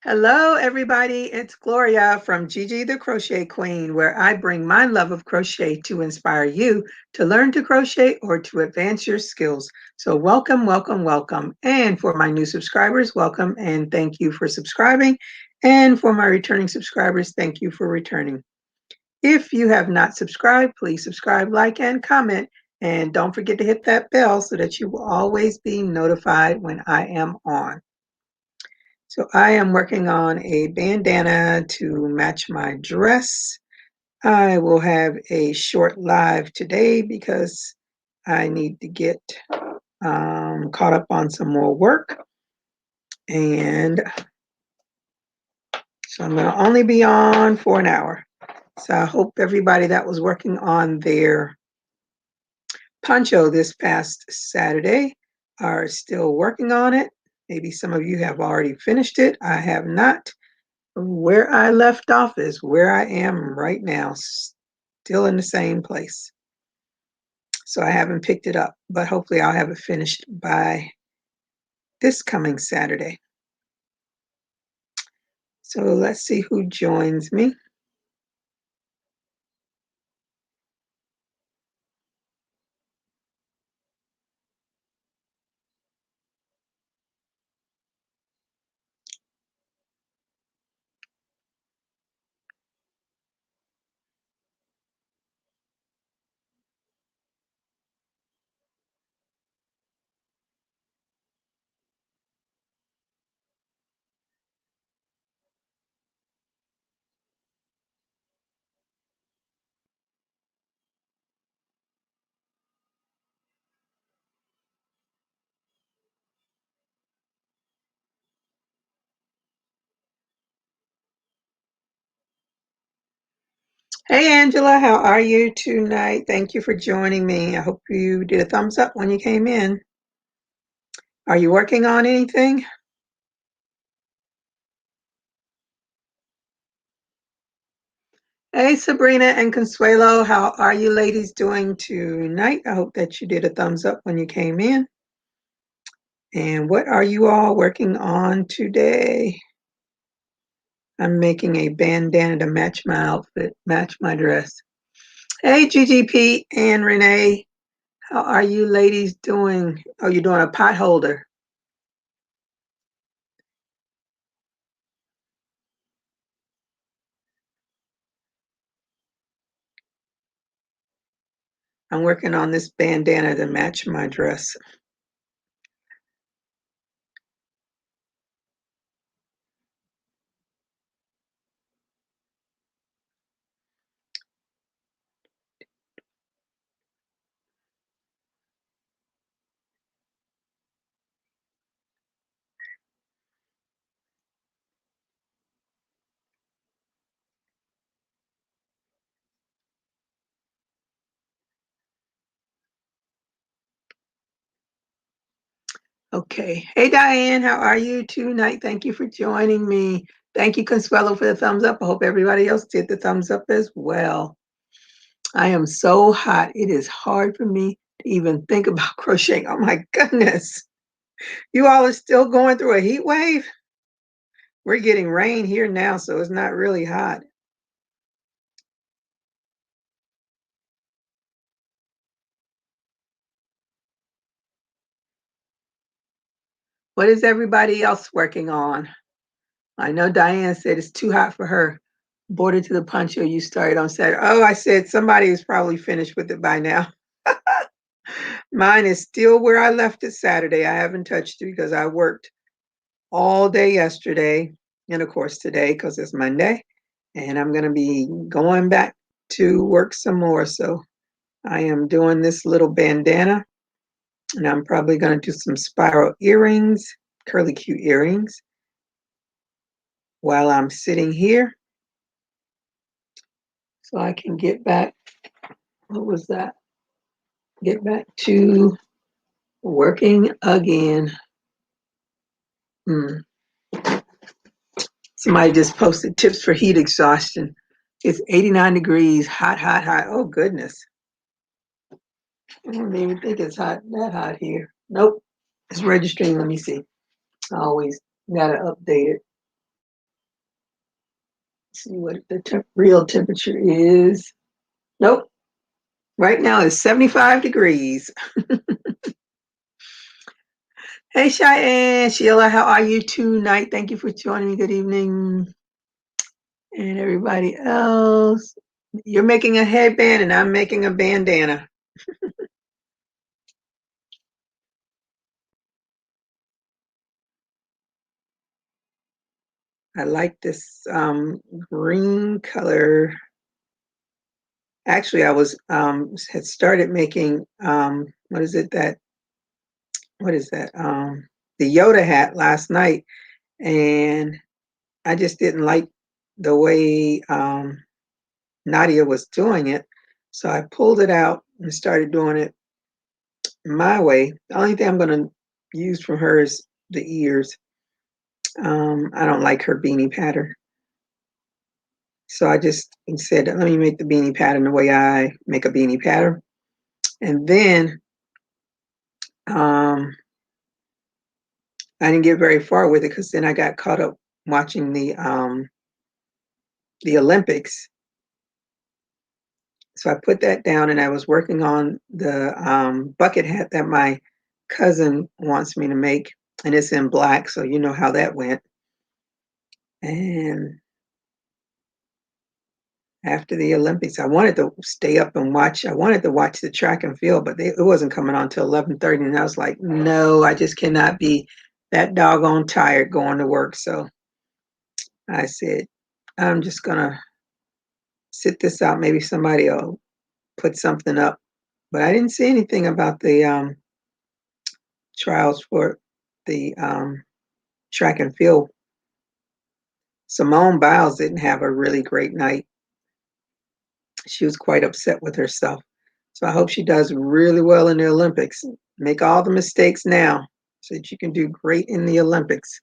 Hello, everybody. It's Gloria from Gigi the Crochet Queen, where I bring my love of crochet to inspire you to learn to crochet or to advance your skills. So, welcome, welcome, welcome. And for my new subscribers, welcome and thank you for subscribing. And for my returning subscribers, thank you for returning. If you have not subscribed, please subscribe, like, and comment. And don't forget to hit that bell so that you will always be notified when I am on. So I am working on a bandana to match my dress. I will have a short live today because I need to get caught up on some more work. And so I'm going to only be on for an hour. So I hope everybody that was working on their poncho this past Saturday are still working on it. Maybe some of you have already finished it. I have not. Where I left off is where I am right now, still in the same place. So I haven't picked it up, but hopefully I'll have it finished by this coming Saturday. So let's see who joins me. Hey Angela, how are you tonight? Thank you for joining me. I hope you did a thumbs up when you came in. Are you working on anything? Hey Sabrina and Consuelo, how are you ladies doing tonight? I hope that you did a thumbs up when you came in. And what are you all working on today? I'm making a bandana to match my outfit, match my dress. Hey, GGP and Renee, how are you ladies doing? Oh, you're doing a pot holder. I'm working on this bandana to match my dress. Okay. Hey, Diane, how are you tonight? Thank you for joining me. Thank you, Consuelo, for the thumbs up. I hope everybody else did the thumbs up as well. I am so hot. It is hard for me to even think about crocheting. Oh my goodness. You all are still going through a heat wave? We're getting rain here now, so it's not really hot. What is everybody else working on? I know Diane said it's too hot for her. Border to the poncho you started on Saturday. Oh, I said somebody is probably finished with it by now. Mine is still where I left it Saturday. I haven't touched it because I worked all day yesterday and of course today because it's Monday. And I'm going to be going back to work some more. So I am doing this little bandana and I'm probably going to do some spiral earrings, curly cute earrings while I'm sitting here so I can get back. What was that? Get back to working again. Hmm. Somebody just posted tips for heat exhaustion. It's 89 degrees, hot, hot, hot. Oh, goodness. I don't even think it's hot, that hot here. Nope. It's registering. Let me see. I always got to update it. See what the real temperature is. Nope. Right now it's 75 degrees. Hey, Cheyenne, Sheila, how are you tonight? Thank you for joining me. Good evening. And everybody else. You're making a headband and I'm making a bandana. I like this green color. Actually, I was had started making what is it that what is that? The Yoda hat last night, and I just didn't like the way Nadia was doing it. So I pulled it out and started doing it my way. The only thing I'm going to use from her is the ears. I don't like her beanie pattern. So I just said, let me make the beanie pattern the way I make a beanie pattern. And then I didn't get very far with it because then I got caught up watching the Olympics. So I put that down and I was working on the bucket hat that my cousin wants me to make. And it's in black, so you know how that went. And after the Olympics, I wanted to stay up and watch. I wanted to watch the track and field, but it wasn't coming on till 11:30, and I was like, no, I just cannot be that doggone tired going to work. So I said, I'm just gonna sit this out. Maybe somebody will put something up. But I didn't see anything about the trials for the track and field. Simone Biles didn't have a really great night. She was quite upset with herself. So I hope she does really well in the Olympics. Make all the mistakes now so that you can do great in the Olympics.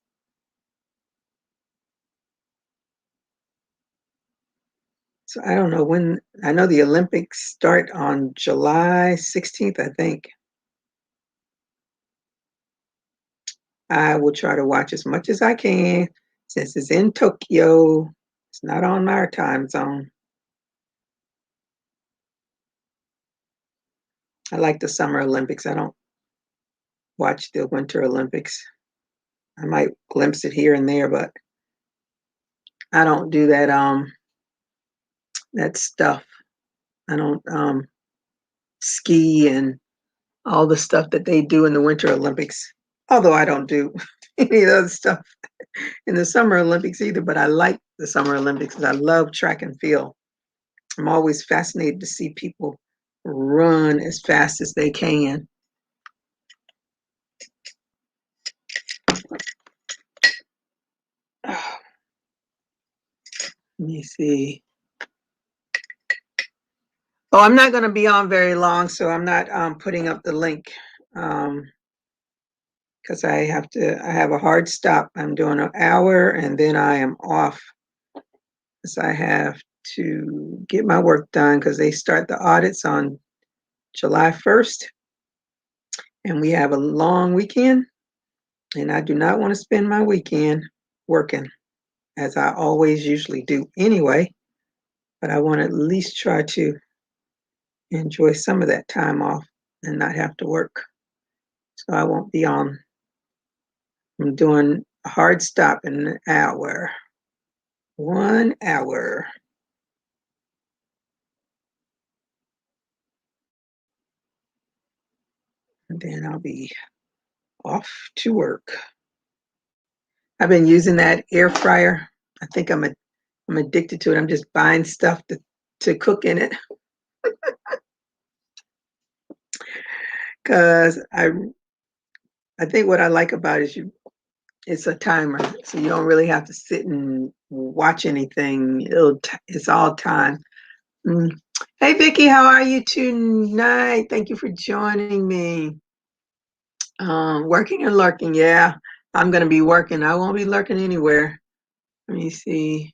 So I don't know when, I know the Olympics start on July 16th, I think. I will try to watch as much as I can since it's in Tokyo. It's not on our time zone. I like the Summer Olympics. I don't watch the Winter Olympics. I might glimpse it here and there, but I don't do that stuff. I don't ski and all the stuff that they do in the Winter Olympics. Although I don't do any of the other stuff in the Summer Olympics either, but I like the Summer Olympics because I love track and field. I'm always fascinated to see people run as fast as they can. Let me see. Oh, I'm not going to be on very long, so I'm not putting up the link because I have a hard stop. I'm doing an hour and then I am off because I have to get my work done because they start the audits on July 1st and we have a long weekend and I do not want to spend my weekend working as I always usually do anyway, but I want to at least try to enjoy some of that time off and not have to work. So I won't be on. I'm doing a hard stop in an hour. 1 hour. And then I'll be off to work. I've been using that air fryer. I think I'm addicted to it. I'm just buying stuff to cook in it because I think what I like about it is it's a timer, so you don't really have to sit and watch anything. It's all time. Mm. Hey Vicky, how are you tonight? Thank you for joining me. Working and lurking, yeah. I'm gonna be working. I won't be lurking anywhere. Let me see.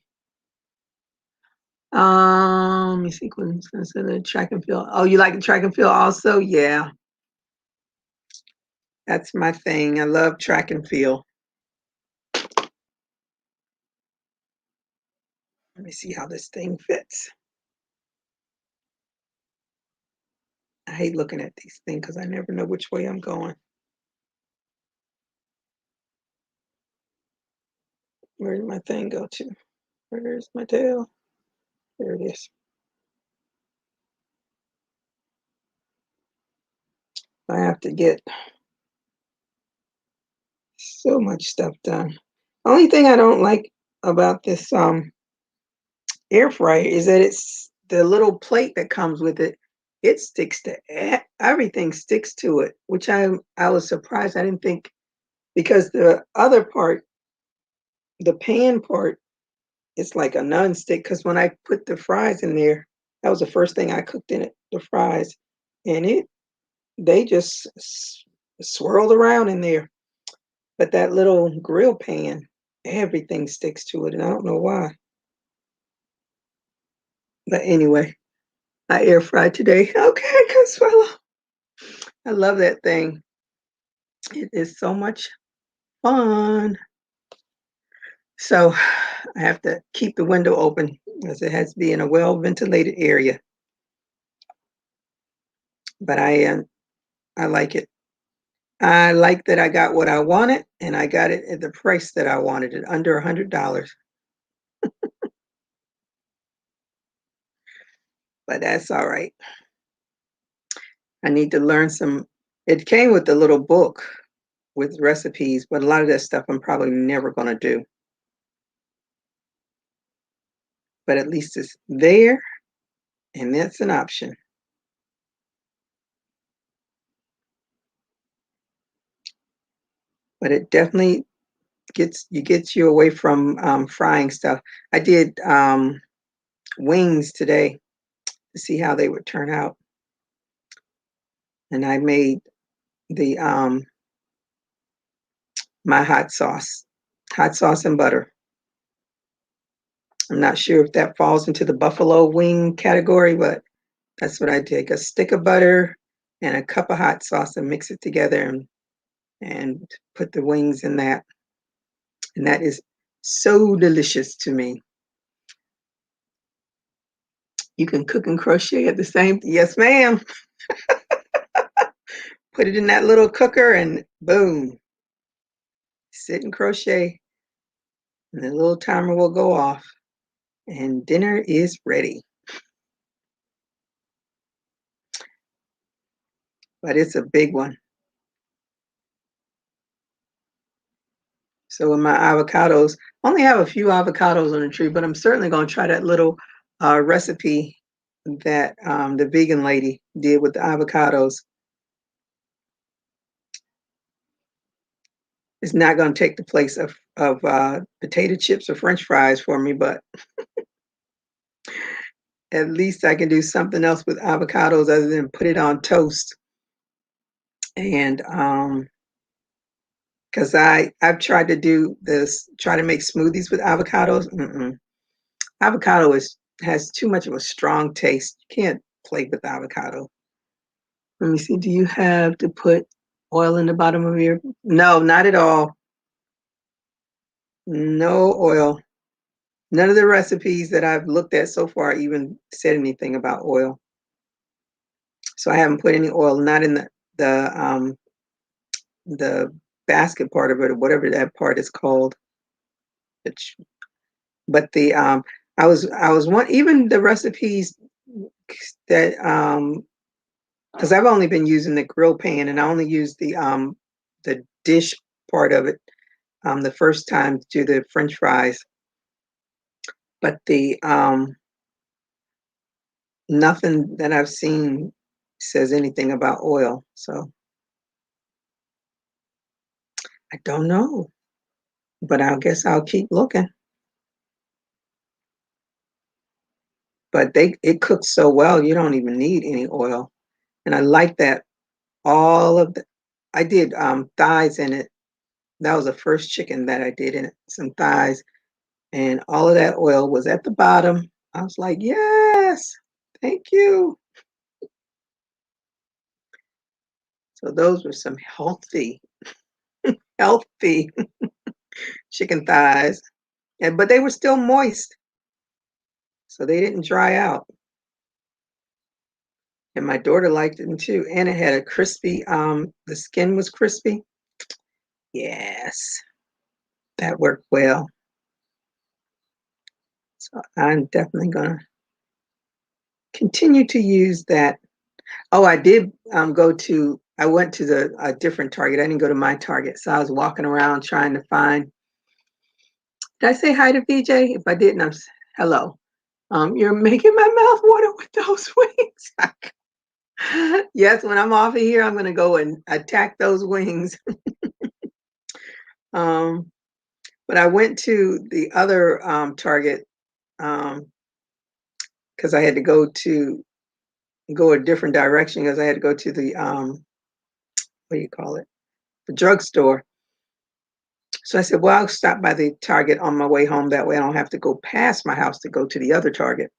Let me see. The track and field. Oh, you like the track and field also? Yeah, that's my thing. I love track and field. Let me see how this thing fits. I hate looking at these things because I never know which way I'm going. Where did my thing go to? Where's my tail? There it is. I have to get so much stuff done. Only thing I don't like about this air fryer is that it's the little plate that comes with it. It sticks to everything sticks to it, which I was surprised. I didn't think because the other part, the pan part, it's like a non-stick. Because when I put the fries in there, that was the first thing I cooked in it, the fries, and they just swirled around in there. But that little grill pan, everything sticks to it, and I don't know why. But anyway, I air fried today. Okay, Consuelo. I love that thing. It is so much fun. So I have to keep the window open as it has to be in a well ventilated area. But I like it. I like that I got what I wanted and I got it at the price that I wanted it, under $100. But that's all right. I need to learn some. It came with a little book with recipes, but a lot of that stuff I'm probably never going to do. But at least it's there and that's an option. But it definitely gets you away from frying stuff. I did wings today to see how they would turn out, and I made the my hot sauce and butter. I'm not sure if that falls into the buffalo wing category, but that's what I take: a stick of butter and a cup of hot sauce and mix it together and put the wings in that, and that is so delicious to me. You can cook and crochet at the same. Yes, ma'am. Put it in that little cooker and boom, sit and crochet, and the little timer will go off, and dinner is ready. But it's a big one. So with my avocados, I only have a few avocados on the tree, but I'm certainly going to try that little recipe that the vegan lady did with the avocados. It's not going to take the place of potato chips or French fries for me, but at least I can do something else with avocados other than put it on toast. And because I've tried to do this, try to make smoothies with avocados. Avocado has too much of a strong taste. You can't play with avocado. Let me see. Do you have to put oil in the bottom of your? No, not at all. No oil. None of the recipes that I've looked at so far even said anything about oil. So I haven't put any oil, not in the basket part of it or whatever that part is called. But the I was one even the recipes that because I've only been using the grill pan and I only used the dish part of it the first time to do the French fries. But the nothing that I've seen says anything about oil. So I don't know. But I guess I'll keep looking. But it cooks so well you don't even need any oil. And I like that all of the I did thighs in it. That was the first chicken that I did in it, some thighs, and all of that oil was at the bottom. I was like, yes, thank you. So those were some healthy chicken thighs, but they were still moist. so they didn't dry out. And my daughter liked them too. And it had a crispy, the skin was crispy. Yes, that worked well. So I'm definitely gonna continue to use that. Oh, I did I went to a different Target. I didn't go to my Target. So I was walking around trying to find, did I say hi to VJ? If I didn't, hello. You're making my mouth water with those wings. Yes, when I'm off of here, I'm going to go and attack those wings. Um, but I went to the other Target because I had to go a different direction because I had to go to the what do you call it? The drugstore. So I said, well, I'll stop by the Target on my way home. That way I don't have to go past my house to go to the other Target.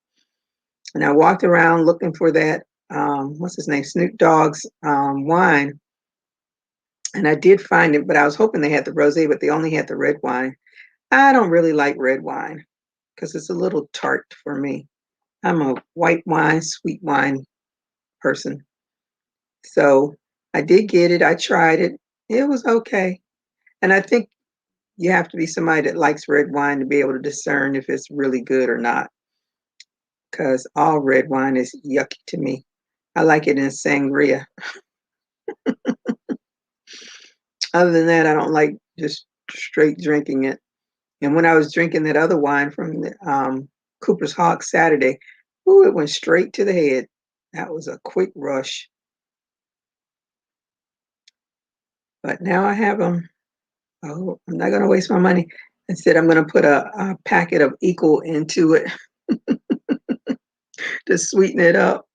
And I walked around looking for that, what's his name, Snoop Dogg's wine. And I did find it, but I was hoping they had the rosé, but they only had the red wine. I don't really like red wine because it's a little tart for me. I'm a white wine, sweet wine person. So I did get it. I tried it. It was okay. And I think you have to be somebody that likes red wine to be able to discern if it's really good or not, because all red wine is yucky to me. I like it in sangria. Other than that, I don't like just straight drinking it. And when I was drinking that other wine from the, Cooper's Hawk Saturday, ooh, it went straight to the head. That was a quick rush. But now I have them. Oh, I'm not going to waste my money. Instead, I'm going to put a packet of Equal into it to sweeten it up.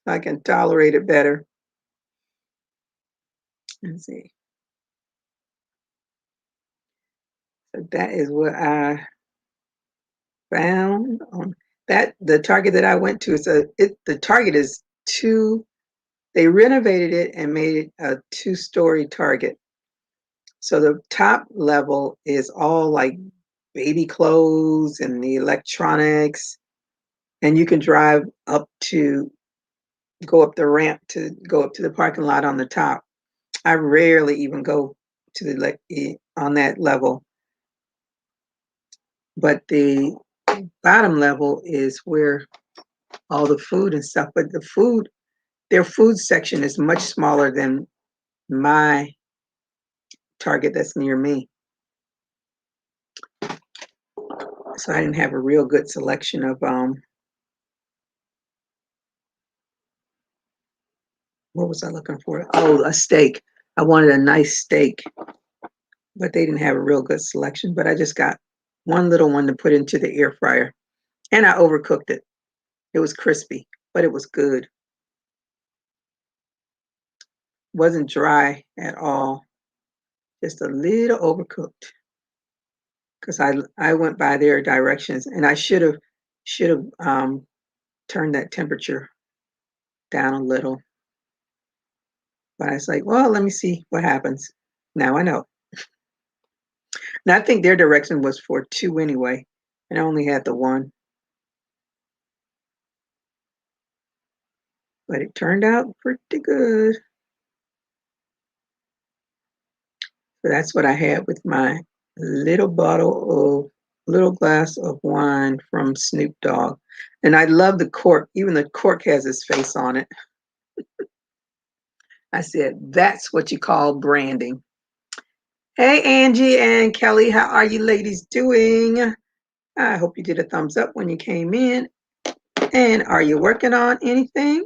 I can tolerate it better. Let's see. So that is what I found on that. The Target that I went to is the Target is two. They renovated it and made it a two-story Target. So the top level is all like baby clothes and the electronics, and you can drive up to go up the ramp to go up to the parking lot on the top. I rarely even go to on that level, but the bottom level is where all the food and stuff. But their food section is much smaller than my Target that's near me. So I didn't have a real good selection of what was I looking for? Oh, a steak. I wanted a nice steak, but they didn't have a real good selection. But I just got one little one to put into the air fryer, and I overcooked it. It was crispy, but it was good. Wasn't dry at all, just a little overcooked. Because I went by their directions, and I should have turned that temperature down a little. But I was like, well, let me see what happens. Now I know. And I think their direction was for two anyway, and I only had the one. But it turned out pretty good. So that's what I had with my little glass of wine from Snoop Dogg. And I love the cork. Even the cork has his face on it. I said, that's what you call branding. Hey, Angie and Kelly, how are you ladies doing? I hope you did a thumbs up when you came in. And are you working on anything?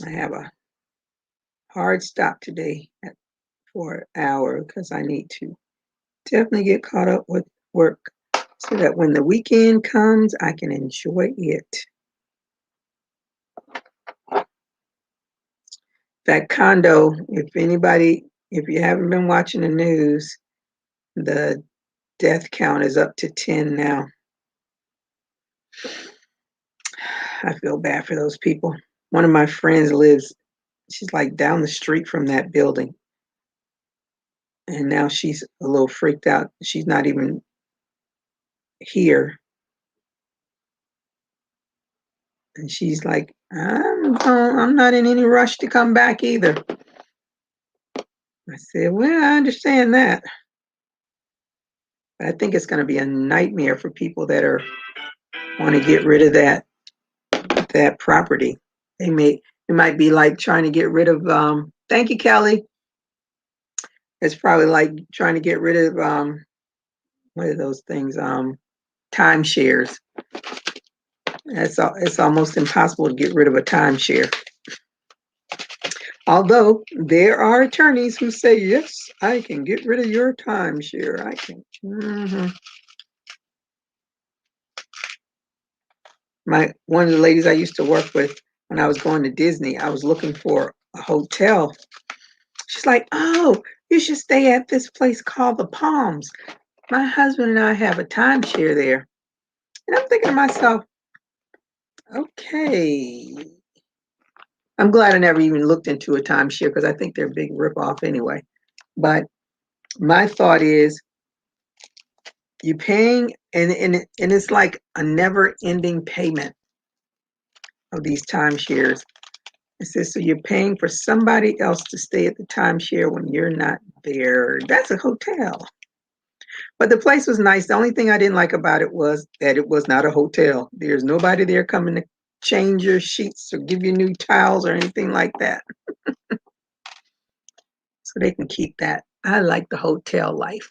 I have a hard stop today for an hour because I need to definitely get caught up with work so that when the weekend comes, I can enjoy it. That condo, if you haven't been watching the news, the death count is up to 10 now. I feel bad for those people. One of my friends she's like down the street from that building. And now she's a little freaked out. She's not even here. And she's like, I'm not in any rush to come back either. I said, well, I understand that. But I think it's going to be a nightmare for people that want to get rid of that property. It might be like trying to get rid of thank you, Kelly. It's probably like trying to get rid of what are those things? Timeshares. It's almost impossible to get rid of a timeshare. Although there are attorneys who say, yes, I can get rid of your timeshare. I can. One of the ladies I used to work with when I was going to Disney, I was looking for a hotel. She's like, oh, you should stay at this place called the Palms. My husband and I have a timeshare there. And I'm thinking to myself, okay. I'm glad I never even looked into a timeshare because I think they're a big ripoff anyway. But my thought is you paying and it's like a never ending payment of these timeshares. It says so you're paying for somebody else to stay at the timeshare when you're not there. That's a hotel. But the place was nice. The only thing I didn't like about it was that it was not a hotel. There's nobody there coming to change your sheets or give you new towels or anything like that. So they can keep that. I like the hotel life.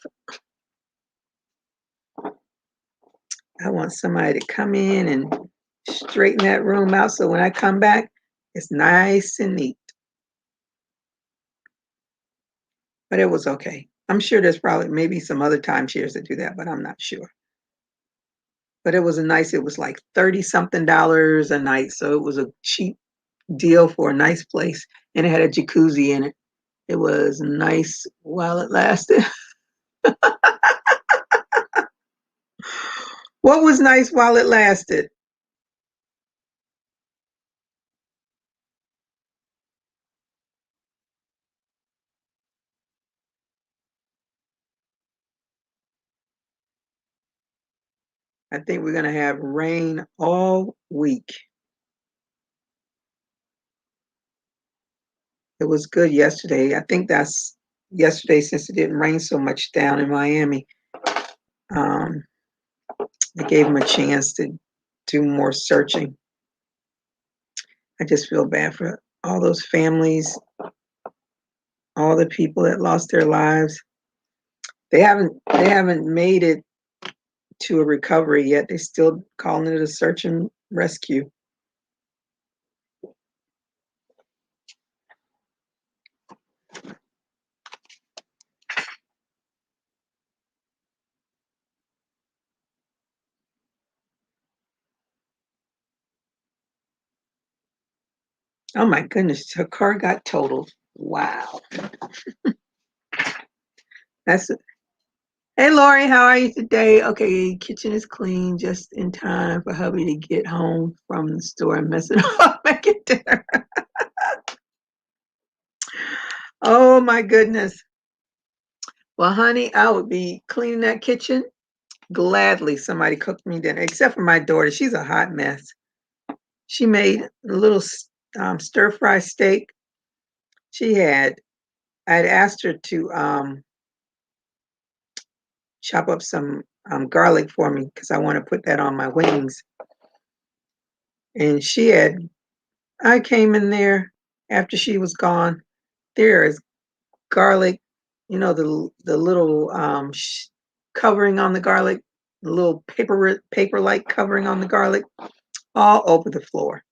I want somebody to come in and straighten that room out so when I come back, it's nice and neat. But it was okay. I'm sure there's probably maybe some other timeshares that do that, but I'm not sure. But it was it was like 30 something dollars a night. So it was a cheap deal for a nice place. And it had a jacuzzi in it. It was nice while it lasted. What was nice while it lasted? I think we're going to have rain all week. It was good yesterday. I think that's yesterday since it didn't rain so much down in Miami. Um, it gave them a chance to do more searching. I just feel bad for all those families, all the people that lost their lives. They haven't made it to a recovery yet. They're still calling it a search and rescue. Oh my goodness, her car got totaled. Wow. That's Hey Lori, how are you today? Okay, kitchen is clean just in time for hubby to get home from the store and mess it up, make it dinner. Oh my goodness. Well, honey, I would be cleaning that kitchen gladly. Somebody cooked me dinner, except for my daughter. She's a hot mess. She made a little stir fry steak. I had asked her to chop up some garlic for me because I want to put that on my wings. And I came in there after she was gone. There is garlic, the little covering on the garlic, the little paper like covering on the garlic, all over the floor.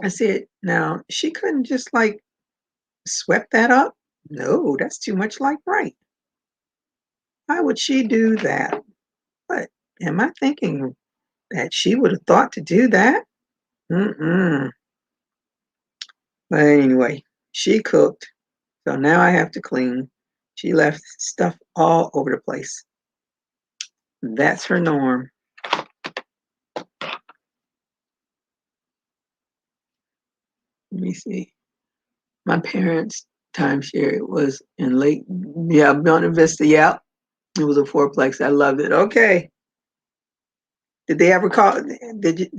I said, now she couldn't just like swept that up. No, that's too much like right. Why would she do that? But am I thinking that she would have thought to do that? Mm-mm. But anyway, she cooked. So now I have to clean. She left stuff all over the place. That's her norm. Let me see. My parents timeshare. It was in Lake, yeah, Buena Vista. Yeah, it was a fourplex. I loved it. Okay. Did they ever call? Did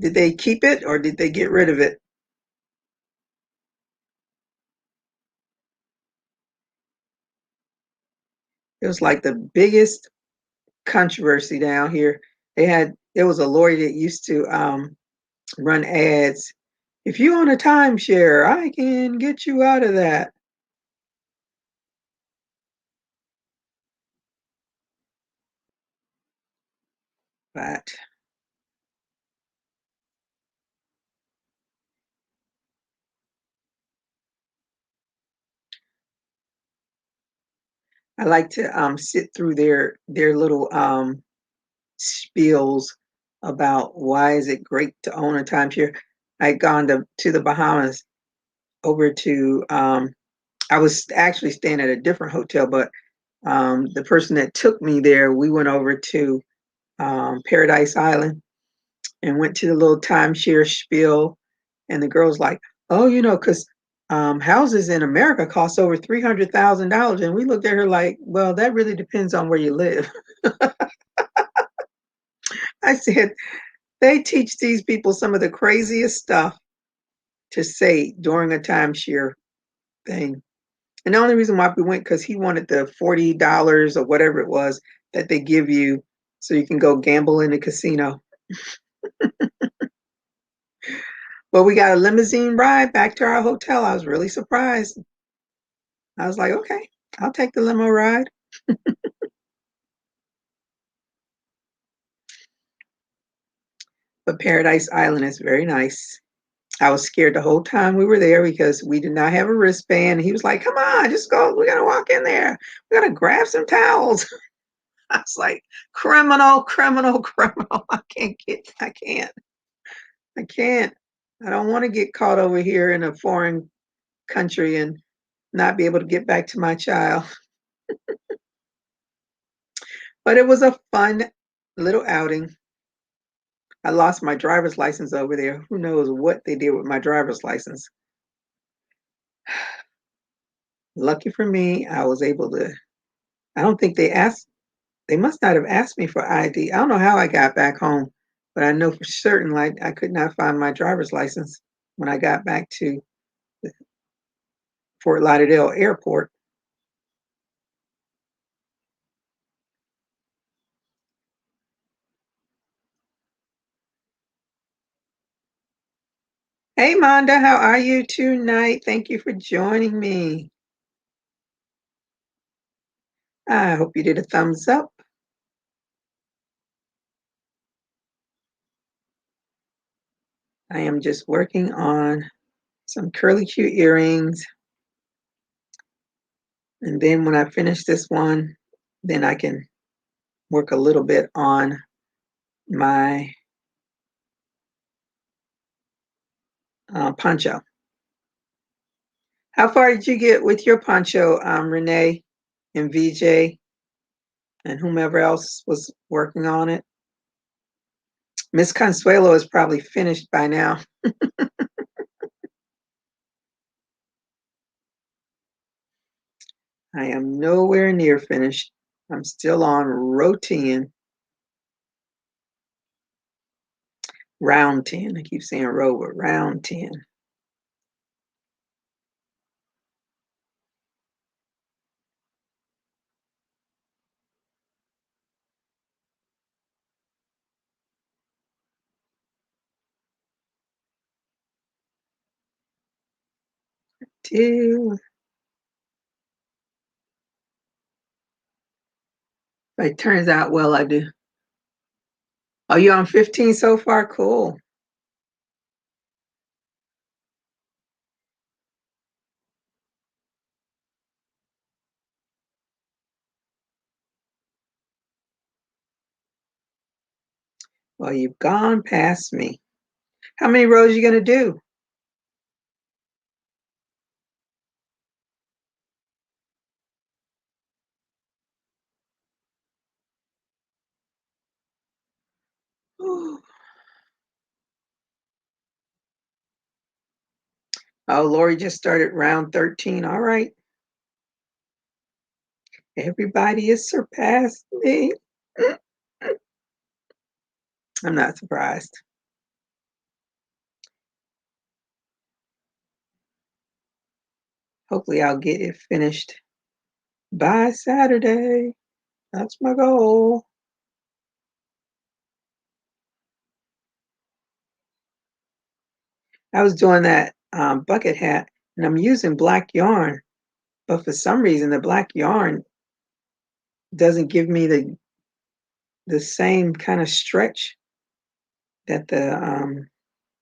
they keep it or did they get rid of it? It was like the biggest controversy down here. There was a lawyer that used to run ads. If you own a timeshare, I can get you out of that. But I like to sit through their little spiels about why is it great to own a timeshare. I'd gone to the Bahamas over to I was actually staying at a different hotel, but the person that took me there, we went over to Paradise Island and went to the little timeshare spiel. And the girl's like, "Oh, because houses in America cost over $300,000." And we looked at her like, "Well, that really depends on where you live." I said, "They teach these people some of the craziest stuff to say during a timeshare thing." And the only reason why we went because he wanted the $40 or whatever it was that they give you so you can go gamble in the casino. But we got a limousine ride back to our hotel. I was really surprised. I was like, okay, I'll take the limo ride. But Paradise Island is very nice. I was scared the whole time we were there because we did not have a wristband. He was like, come on, just go. We got to walk in there. We got to grab some towels. I was like, criminal, criminal, criminal. I can't, I can't. I don't want to get caught over here in a foreign country and not be able to get back to my child. But it was a fun little outing. I lost my driver's license over there. Who knows what they did with my driver's license? Lucky for me, I was able to. I don't think they must not have asked me for ID. I don't know how I got back home, but I know for certain like I could not find my driver's license when I got back to Fort Lauderdale Airport. Hey, Monda, how are you tonight? Thank you for joining me. I hope you did a thumbs up. I am just working on some curly Q earrings. And then when I finish this one, then I can work a little bit on my poncho. How far did you get with your poncho, Renee and VJ and whomever else was working on it? Miss Consuelo is probably finished by now. I am nowhere near finished. I'm still on row 10, round 10. I keep saying row, but round 10. Two. It turns out well I do. Are you on 15 so far? Cool. Well, you've gone past me. How many rows are you going to do? Oh, Lori just started round 13. All right. Everybody has surpassed me. I'm not surprised. Hopefully I'll get it finished by Saturday. That's my goal. I was doing that bucket hat and I'm using black yarn, but for some reason the black yarn doesn't give me the same kind of stretch that the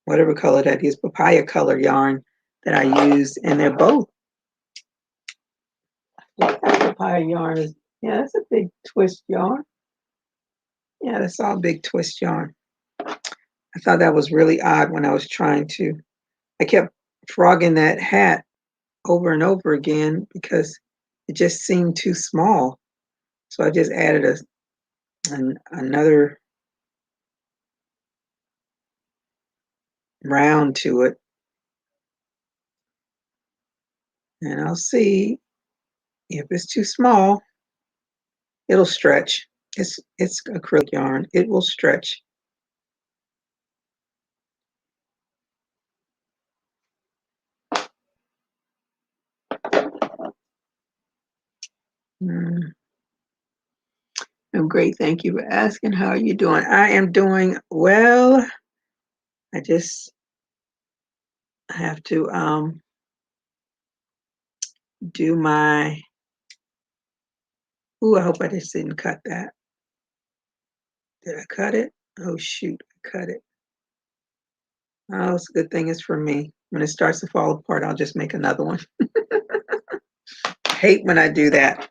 whatever color that is, papaya color yarn that I used, and they're both. What that papaya yarn is? Yeah, that's a big twist yarn. Yeah, that's all big twist yarn. I thought that was really odd when I was trying to. I kept frogging that hat over and over again because it just seemed too small. So I just added another round to it, and I'll see if it's too small. It'll stretch. It's acrylic yarn. It will stretch. Mm. I'm great. Thank you for asking. How are you doing? I am doing well. I just have to do my. Ooh, I hope I just didn't cut that. Did I cut it? Oh shoot, I cut it. Oh, it's a good thing it's for me. When it starts to fall apart, I'll just make another one. I hate when I do that.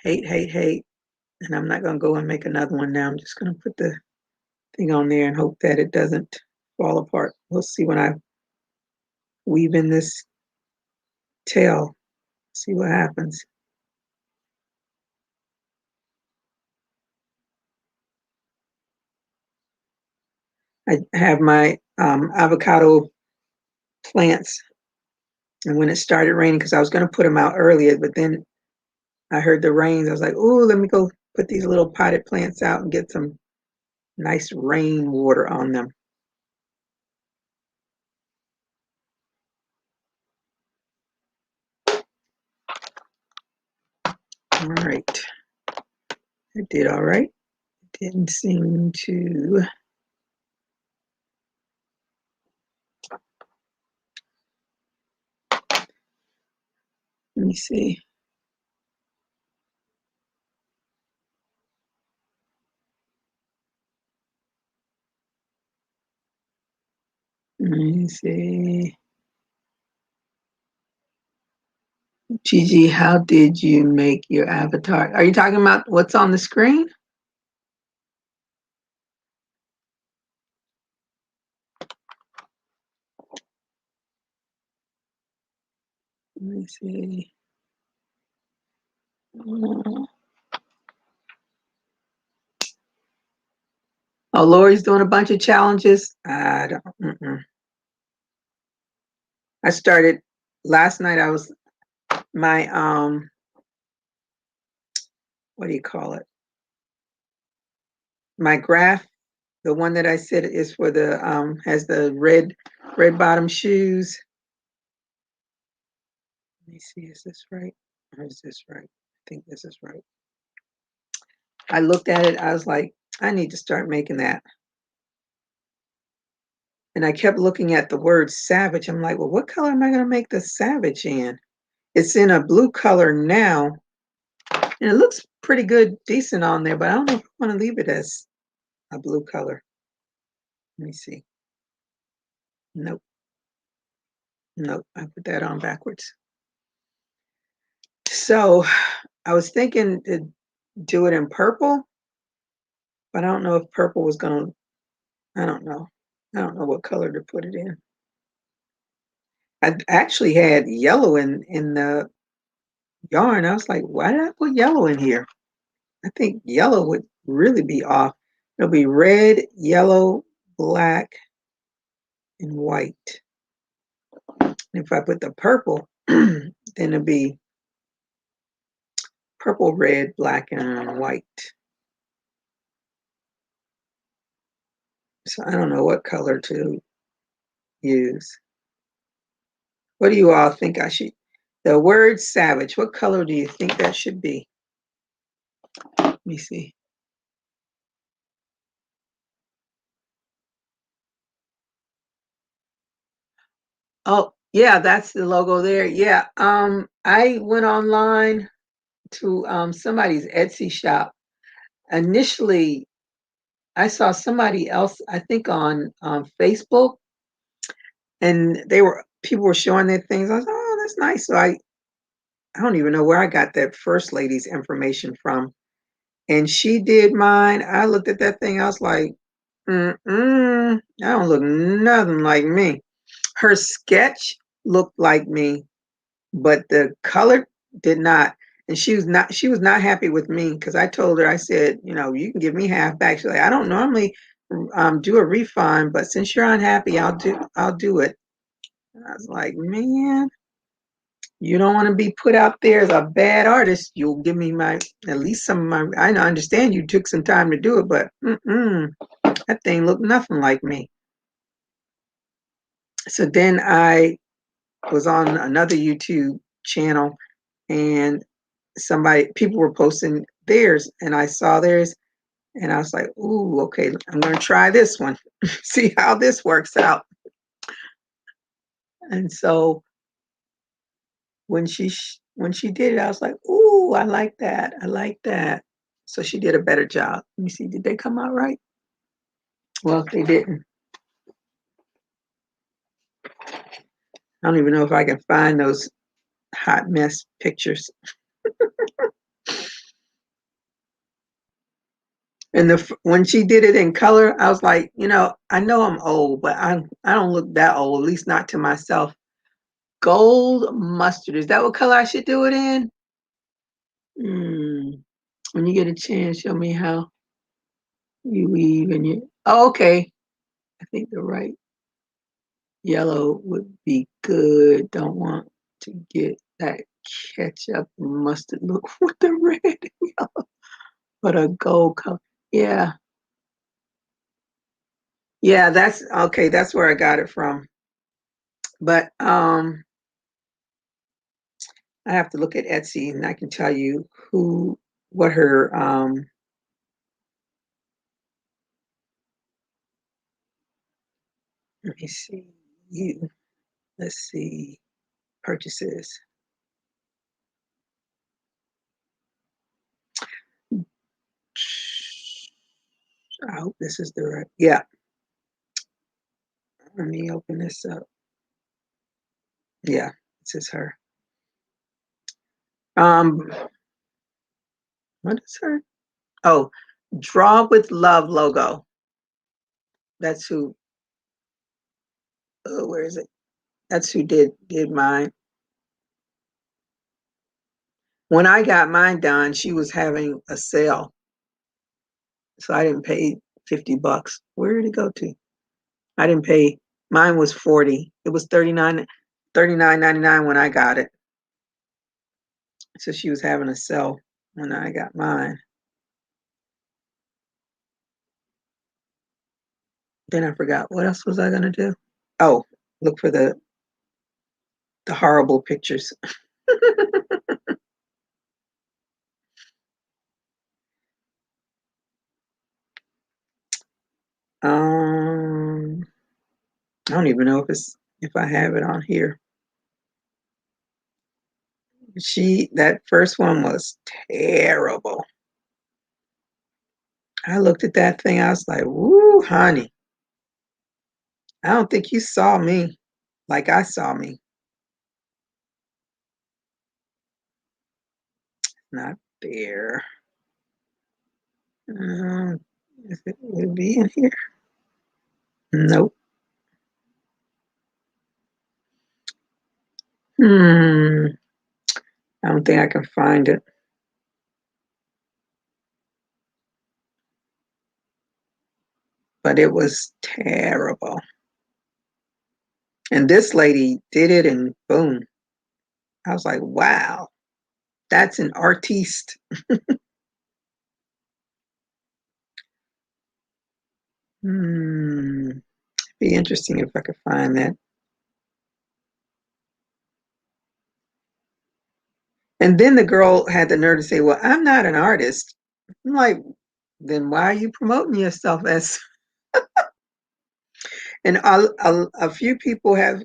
Hate, hate, hate. And I'm not gonna go and make another one now. I'm just gonna put the thing on there and hope that it doesn't fall apart. We'll see when I weave in this tail. See what happens. I have my avocado plants, and when it started raining, because I was going to put them out earlier, but then I heard the rains. I was like, "Ooh, let me go put these little potted plants out and get some nice rain water on them." All right, I did all right. Didn't seem to. Let me see. Let me see. Gigi, how did you make your avatar? Are you talking about what's on the screen? Let me see. Oh, Lori's doing a bunch of challenges. I don't. I started last night. I was my what do you call it? My graph, the one that I said is for the has the red bottom shoes. Let me see, is this right? Or is this right? I think this is right. I looked at it, I was like, I need to start making that. And I kept looking at the word savage. I'm like, well, what color am I going to make the savage in? It's in a blue color now, and it looks pretty good, decent on there, but I don't know if I want to leave it as a blue color. Let me see. Nope. Nope. I put that on backwards. So I was thinking to do it in purple, but I don't know if purple was going to, I don't know. I don't know what color to put it in. I actually had yellow in the yarn. I was like, why did I put yellow in here? I think yellow would really be off. It'll be red, yellow, black, and white. And if I put the purple, then it'll be purple, red, black, and white. So I don't know what color to use. What do you all think I should? The word savage, what color do you think that should be? Let me see. Oh, yeah, that's the logo there. Yeah. I went online to somebody's Etsy shop. Initially, I saw somebody else, I think on Facebook, and people were showing their things. I was, oh, that's nice. So I don't even know where I got that first lady's information from. And she did mine. I looked at that thing. I was like, I don't look nothing like me. Her sketch looked like me, but the color did not. And she was not happy with me because I told her, I said, you can give me half back. She's like, I don't normally do a refund, but since you're unhappy, I'll do it. And I was like, man, you don't want to be put out there as a bad artist. You'll give me at least some of my. I understand you took some time to do it, but that thing looked nothing like me. So then I was on another YouTube channel, and people were posting theirs, and I saw theirs, and I was like, ooh, okay, I'm going to try this one, see how this works out. And so when she did it, I was like, ooh, I like that. I like that. So she did a better job. Let me see, did they come out right? Well, they didn't. I don't even know if I can find those hot mess pictures. And when she did it in color, I was like, I know I'm old, but I don't look that old, at least not to myself. Gold mustard, is that what color I should do it in? When you get a chance, show me how you weave and you. Oh, okay. I think the right yellow would be good. Don't want to get that ketchup mustard look with the red and yellow, but a gold color. Yeah. Yeah, that's okay. That's where I got it from. But I have to look at Etsy and I can tell you what her let me see you. Let's see purchases. I hope this is the right. Yeah. Let me open this up. Yeah, this is her. Um, what is her? Oh, Draw with Love logo. That's who. Oh, where is it? That's who did mine. When I got mine done, she was having a sale, so I didn't pay $50. Where did it go to? I didn't pay. Mine was 40. It was 39.99 when I got it. So she was having a sale when I got mine. Then I forgot. What else was I gonna do? Oh, look for the horrible pictures. Um, I don't even know if I have it on here. That first one was terrible. I looked at that thing, I was like, woo, honey. I don't think you saw me like I saw me. Not there. If it would be in here. Nope. I don't think I can find it. But it was terrible. And this lady did it and boom. I was like, wow, that's an artiste. Hmm. Be interesting if I could find that. And then the girl had the nerve to say, well, I'm not an artist. I'm like, then why are you promoting yourself as? And a few people have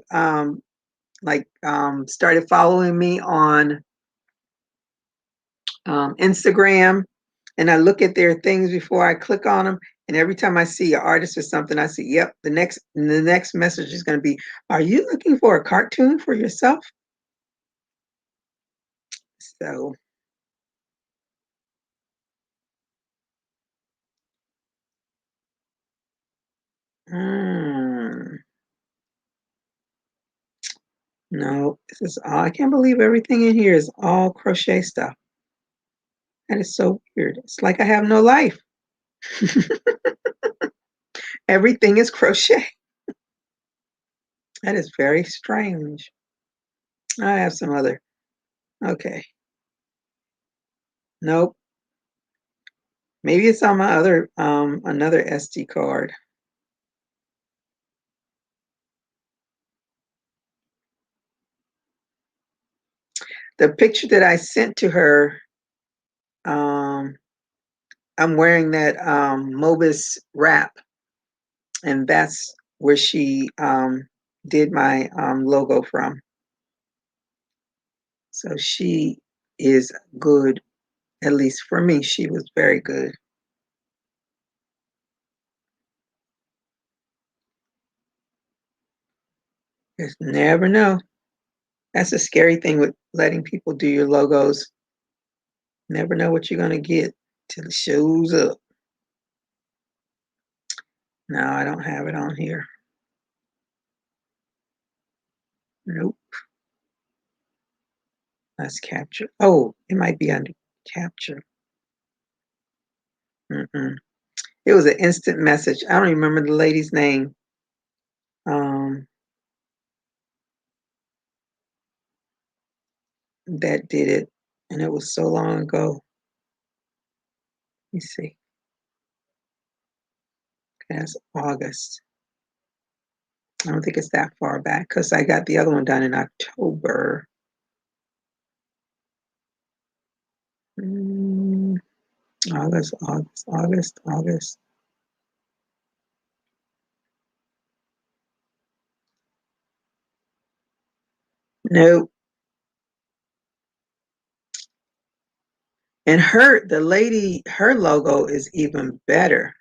started following me on Instagram, and I look at their things before I click on them. And every time I see an artist or something, I see, yep, the next message is going to be, are you looking for a cartoon for yourself? So, mm, no, this is all. I can't believe everything in here is all crochet stuff. That is so weird. It's like I have no life. Everything is crochet. That is very strange. I have some other. Okay. Nope. Maybe it's on my other another SD card. The picture that I sent to her, um, I'm wearing that Mobus wrap, and that's where she did my logo from. So she is good, at least for me. She was very good. Just never know. That's a scary thing with letting people do your logos. Never know what you're gonna get till it shows up. No, I don't have it on here. Nope. Let's capture. Oh, it might be under capture. Mm-mm. It was an instant message. I don't even remember the lady's name. Um, that did it, and it was so long ago. Let me see. That's August. I don't think it's that far back because I got the other one done in October. Mm, August. Nope. And the lady, her logo is even better.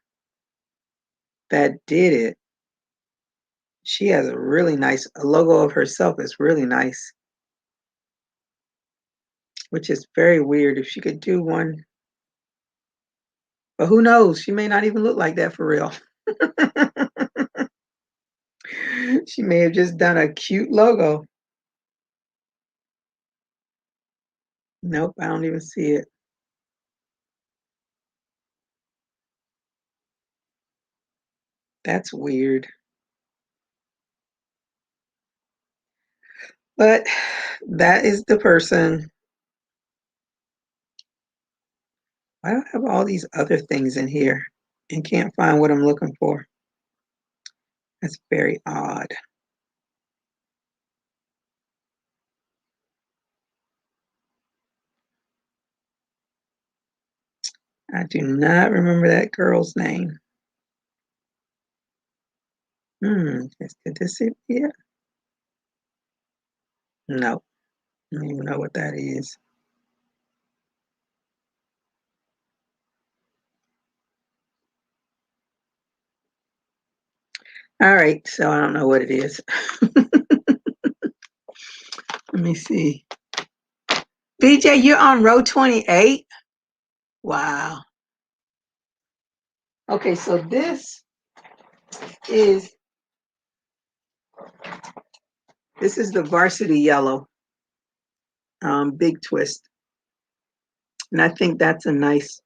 That did it. She has a really nice a logo of herself is really nice, which is very weird. If she could do one, but who knows? She may not even look like that for real. She may have just done a cute logo. Nope, I don't even see it. That's weird. But that is the person. I don't have all these other things in here and can't find what I'm looking for. That's very odd. I do not remember that girl's name. Did this it? Yeah. No, I don't even know what that is. All right, so I don't know what it is. Let me see. BJ, you're on row 28? Wow. Okay, so is this is the varsity yellow big twist. And I think that's a nice,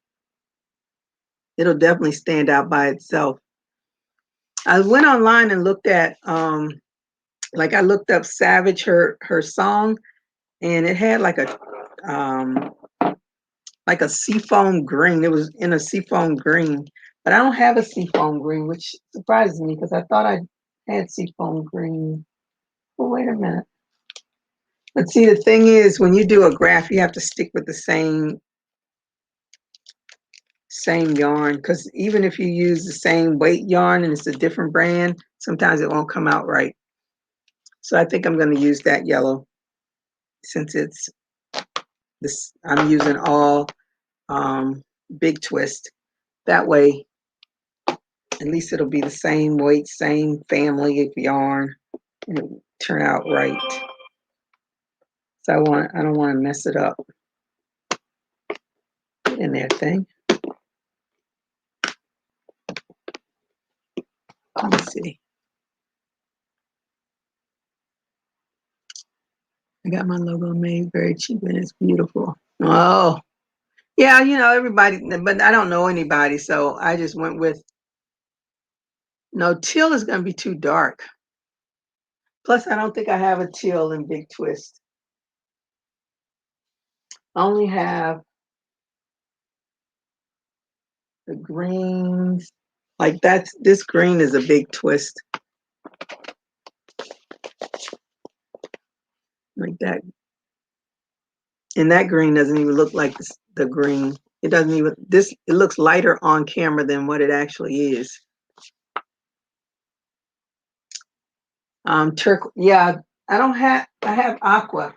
it'll definitely stand out by itself. I went online and looked at Like I looked up Savage, her song, and it had like a seafoam green. It was in a seafoam green, but I don't have a seafoam green, which surprises me because I thought I had seafoam green. Well, wait a minute. But see, the thing is, when you do a graph, you have to stick with the same yarn, because even if you use the same weight yarn and it's a different brand, sometimes it won't come out right. So I think I'm going to use that yellow since it's this. I'm using all big twist. That way, at least it'll be the same weight, same family of yarn, and it will turn out right. So I don't want to mess it up. Get in there, thing. Let me see. I got my logo made very cheap and it's beautiful. Oh, yeah, everybody, but I don't know anybody, so I just went with, no, teal is going to be too dark. Plus, I don't think I have a teal in Big Twist. I only have the greens. Like this green is a Big Twist. Like that. And that green doesn't even look like the green. It doesn't even, it looks lighter on camera than what it actually is. Turquoise, yeah, I have aqua.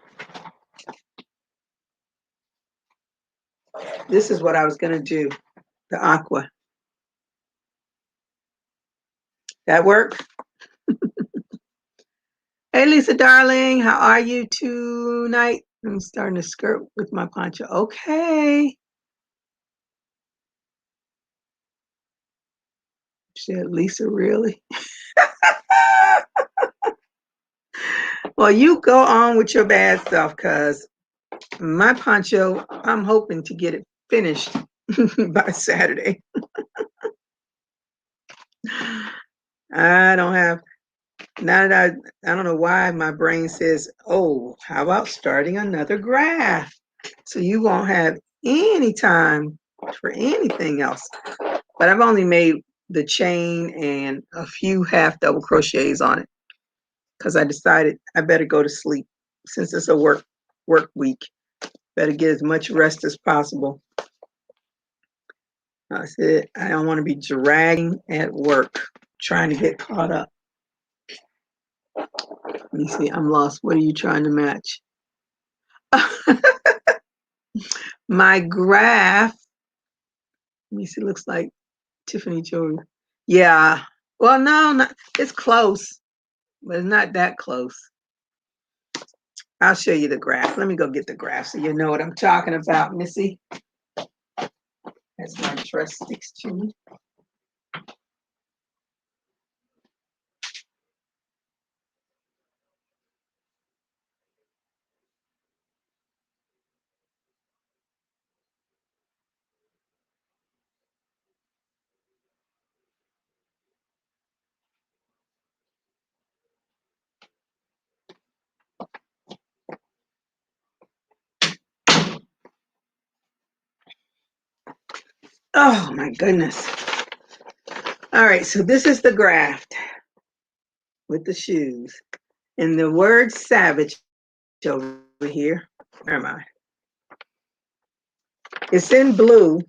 This is what I was gonna do, the aqua. That work? Hey, Lisa, darling, how are you tonight? I'm starting to skirt with my poncho. Okay. She said, Lisa, really? Well, you go on with your bad stuff, because my poncho, I'm hoping to get it finished by Saturday. I don't have, now that I don't know why my brain says, oh, how about starting another graph? So you won't have any time for anything else. But I've only made the chain and a few half double crochets on it because I decided I better go to sleep since it's a work week. Better get as much rest as possible. I said I don't want to be dragging at work trying to get caught up. Let me see, I'm lost. What are you trying to match? My graph, let me see, looks like Tiffany jewelry. Yeah. Well, no, it's close, but it's not that close. I'll show you the graph. Let me go get the graph so you know what I'm talking about, Missy. As my dress sticks to me. Oh my goodness. All right, so this is the graph with the shoes. And the word savage over here. Where am I? It's in blue,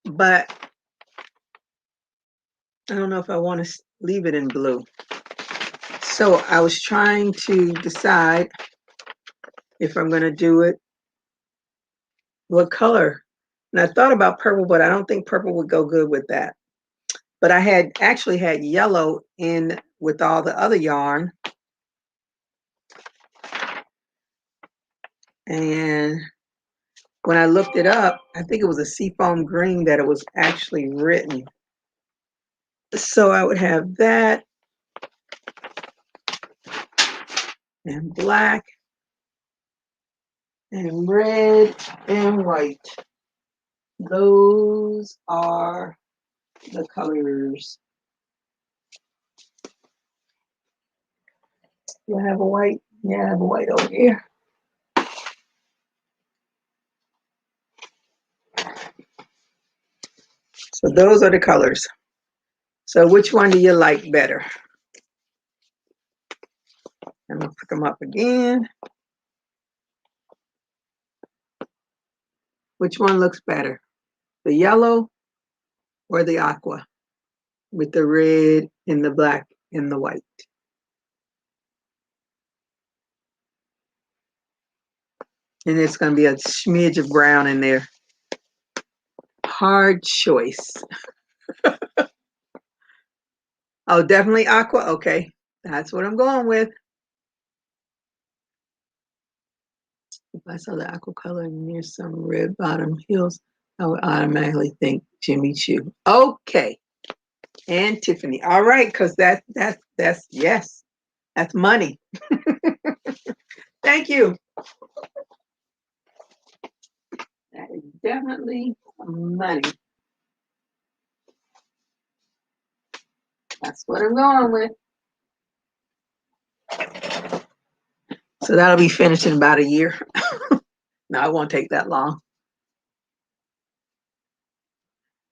but I don't know if I want to leave it in blue. So I was trying to decide if I'm going to do it, what color. And I thought about purple, but I don't think purple would go good with that. But I had actually had yellow in with all the other yarn. And when I looked it up, I think it was a seafoam green that it was actually written. So I would have that and black and red and white. Those are the colors. Do I have a white? Yeah, I have a white over here. So those are the colors. So which one do you like better? I'm gonna pick them up again. Which one looks better? The yellow or the aqua with the red and the black and the white? And it's gonna be a smidge of brown in there. Hard choice. Oh, definitely aqua. Okay, that's what I'm going with. If I saw the aqua color near some red bottom heels, I would automatically think Jimmy Choo. Okay, and Tiffany. All right, because that's yes, that's money. Thank you. That is definitely money. That's what I'm going with. So that'll be finished in about a year. No, it won't take that long.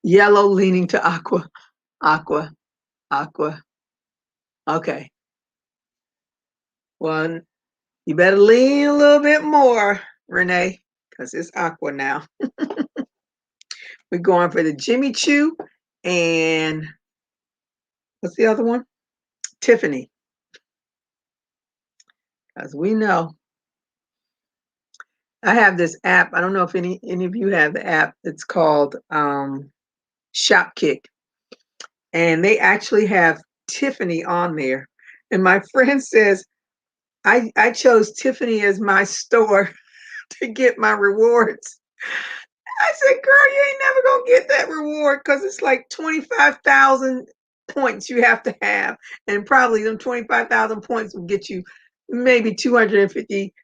Yellow leaning to aqua, aqua, aqua. Okay. Well, you better lean a little bit more, Renee, because it's aqua now. We're going for the Jimmy Choo and what's the other one? Tiffany. As we know, I have this app. I don't know if any of you have the app. It's called Shopkick, and they actually have Tiffany on there. And my friend says I chose Tiffany as my store to get my rewards. I said, girl, you ain't never gonna get that reward because it's like 25,000 points you have to have. And probably them 25,000 points will get you maybe 250.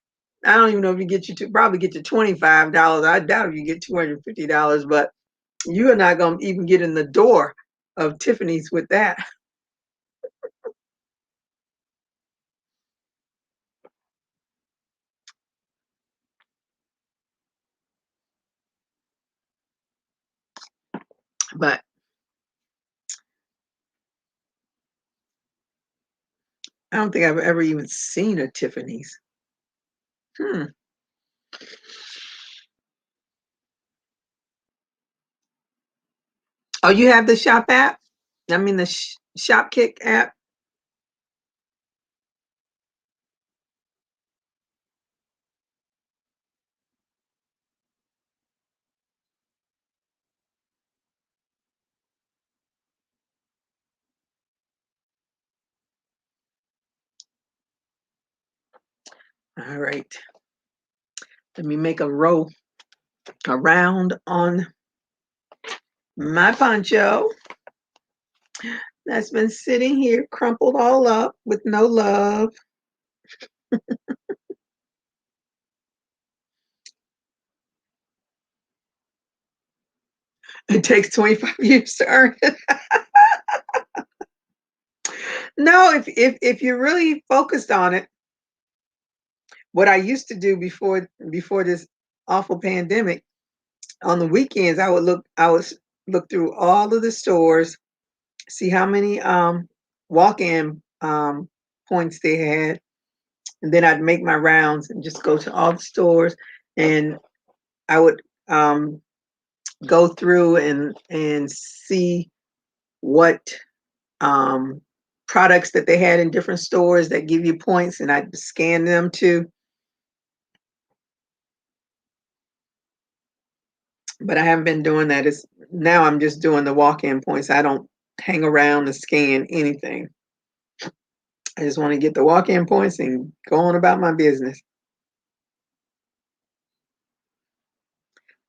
I don't even know if you get you to probably get you $25. I doubt if you get $250, but you are not gonna even get in the door of Tiffany's with that. But I don't think I've ever even seen a Tiffany's. Hmm. Oh, you have the shop app? I mean the Shopkick app. All right. Let me make a row around on my poncho that's been sitting here crumpled all up with no love. It takes 25 years to earn it. No, if you're really focused on it, what I used to do before this awful pandemic, on the weekends I would look through all of the stores, see how many walk-in points they had, and then I'd make my rounds and just go to all the stores, and I would go through and see what um, products that they had in different stores that give you points, and I'd scan them too. But I haven't been doing that. It's now I'm just doing the walk-in points. I don't hang around and scan anything. I just want to get the walk-in points and go on about my business.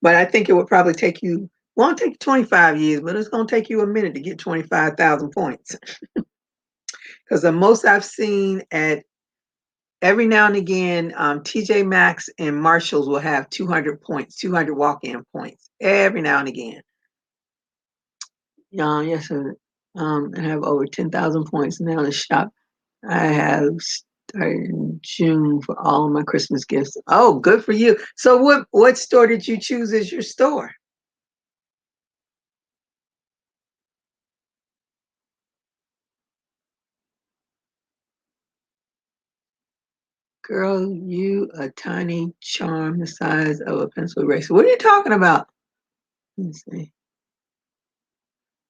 But I think it would probably take you, won't take 25 years, but it's going to take you a minute to get 25,000 points. Because the most I've seen at every now and again, TJ Maxx and Marshalls will have 200 points, 200 walk-in points every now and again. Yes, sir. I have over 10,000 points now in the shop. I have Started in June for all of my Christmas gifts. Oh, good for you. So what store did you choose as your store? Girl, you a tiny charm the size of a pencil eraser. What are you talking about? Let me see.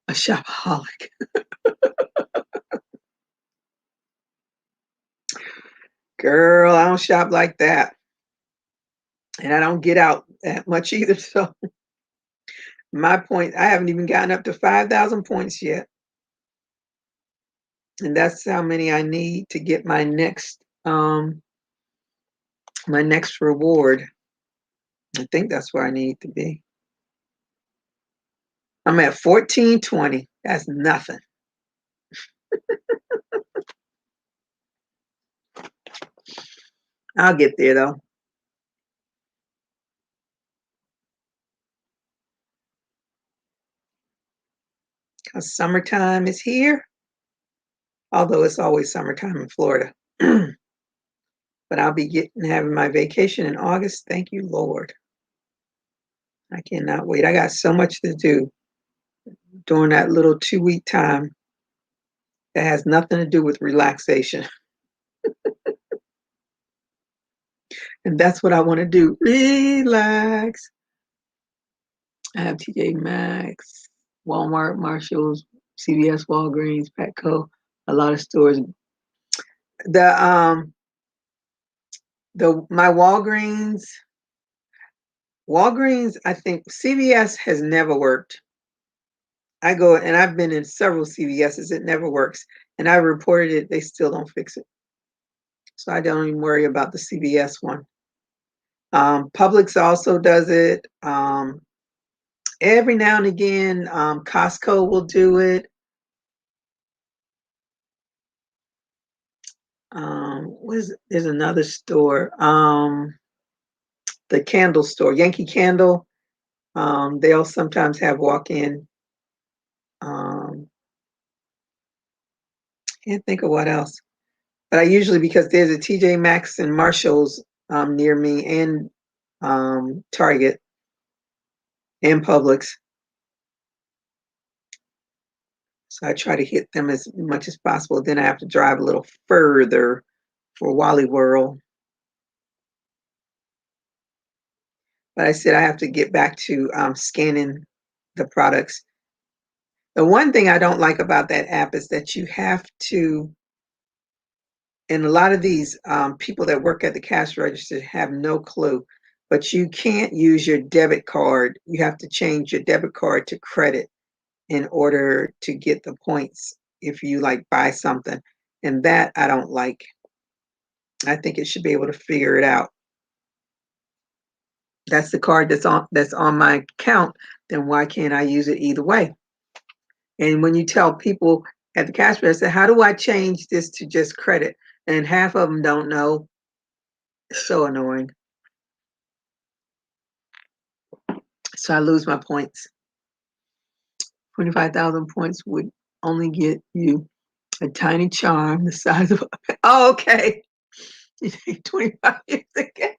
A shopaholic. Girl, I don't shop like that. And I don't get out that much either. So my point, I haven't even gotten up to 5,000 points yet. And that's how many I need to get my next reward. I think that's where I need to be. I'm at 1420. That's nothing. I'll get there though. Because summertime is here, although it's always summertime in Florida. But I'll be having my vacation in August. Thank you, Lord. I cannot wait. I got so much to do during that little 2 week time that has nothing to do with relaxation. And that's what I want to do. Relax. I have TJ Maxx, Walmart, Marshalls, CVS, Walgreens, Petco, a lot of stores. The my Walgreens, I think CVS has never worked. I go and I've been in several CVSs, it never works. And I reported it, they still don't fix it. So I don't even worry about the CVS one. Publix also does it. Every now and again, Costco will do it. There's another store, the candle store, Yankee Candle. They'll sometimes have walk-in. Can't think of what else. But I usually, because there's a TJ Maxx and Marshalls near me, and Target and Publix. So I try to hit them as much as possible. Then I have to drive a little further for Wally World. But I said I have to get back to scanning the products. The one thing I don't like about that app is that you have to, and a lot of these people that work at the cash register have no clue, but you can't use your debit card. You have to change your debit card to credit in order to get the points if you like buy something. And that I don't like. I think it should be able to figure it out. That's the card that's on my account, then why can't I use it either way? And when you tell people at the cash register, how do I change this to just credit? And half of them don't know. It's so annoying. So I lose my points. 25,000 points would only get you a tiny charm the size of a. Oh, okay. 25 years ago.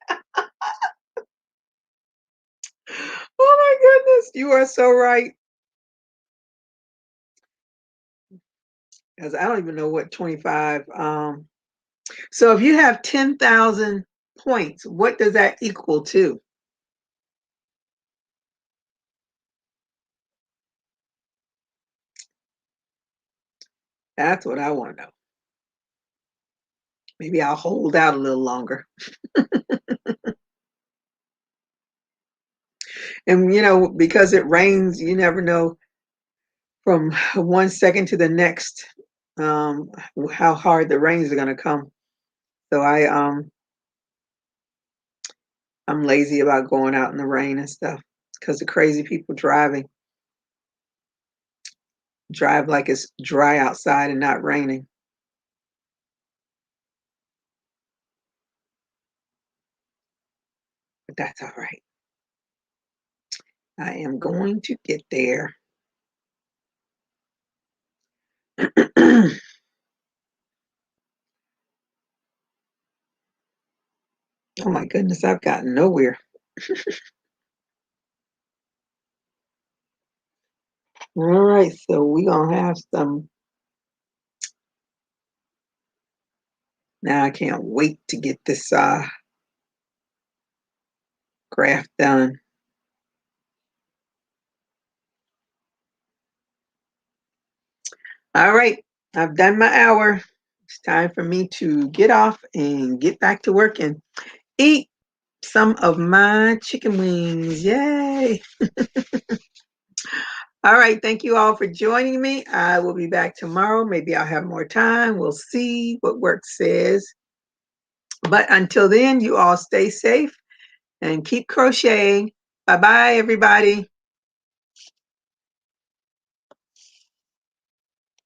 Oh my goodness, you are so right. Because I don't even know what 25. So if you have 10,000 points, what does that equal to? That's what I want to know. Maybe I'll hold out a little longer. And because it rains, you never know from 1 second to the next how hard the rains are going to come. So I'm lazy about going out in the rain and stuff because the crazy people drive like it's dry outside and not raining. But that's all right. I am going to get there. Oh my goodness, I've gotten nowhere. All right, so we're gonna have some. Now I can't wait to get this graph done. All right, I've done my hour. It's time for me to get off and get back to work and eat some of my chicken wings. Yay! All right, thank you all for joining me. I will be back tomorrow. Maybe I'll have more time. We'll see what work says. But until then, you all stay safe and keep crocheting. Bye bye, everybody.